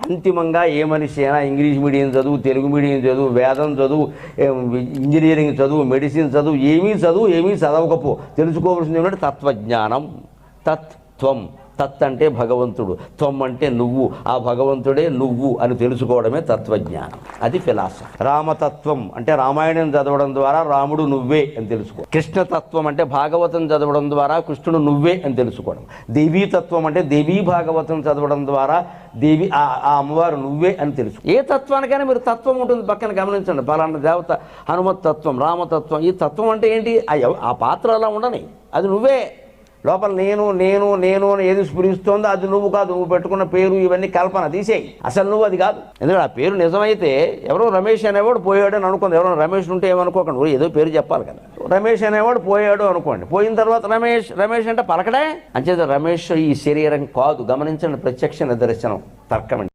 అంతిమంగా ఏ మనిషి అయినా ఇంగ్లీష్ మీడియం చదువు, తెలుగు మీడియం చదువు, వేదం చదువు, ఇంజనీరింగ్ చదువు, మెడిసిన్ చదువు, ఏమీ చదవకపో తెలుసుకోవాల్సింది ఏమంటే తత్వజ్ఞానం. తత్వం, తత్ అంటే భగవంతుడు, త్వం అంటే నువ్వు, ఆ భగవంతుడే నువ్వు అని తెలుసుకోవడమే తత్వజ్ఞానం. అది ఫిలాసఫీ. రామతత్వం అంటే రామాయణం చదవడం ద్వారా రాముడు నువ్వే అని తెలుసుకో. కృష్ణతత్వం అంటే భాగవతం చదవడం ద్వారా కృష్ణుడు నువ్వే అని తెలుసుకోవడం. దేవీతత్వం అంటే దేవీ భాగవతం చదవడం ద్వారా దేవి ఆ అమ్మవారు నువ్వే అని తెలుసు. ఏ తత్వానికైనా మీరు తత్వం ఉంటుంది పక్కన గమనించండి. పలానా దేవత హనుమత్ తత్వం, రామతత్వం. ఈ తత్వం అంటే ఏంటి? ఆ పాత్ర అలా ఉండని, అది నువ్వే. లోపల నేను నేను నేను అని ఏది స్ఫురిస్తోందో అది నువ్వు కాదు. నువ్వు పెట్టుకున్న పేరు ఇవన్నీ కల్పన, తీసేయి. అసలు నువ్వు అది కాదు. ఎందుకంటే ఆ పేరు నిజమైతే ఎవరో రమేష్ అనేవాడు పోయాడు అని అనుకోండి. ఎవరో రమేష్ ఉంటే ఏమనుకోకండి, ఏదో పేరు చెప్పాలి కదా. రమేష్ అనేవాడు పోయాడు అనుకోండి. పోయిన తర్వాత రమేష్ రమేష్ అంటే పలకడే. అంచేత రమేష్ ఈ శరీరం కాదు. గమనించండి, ప్రత్యక్ష నిదర్శనం తర్కం.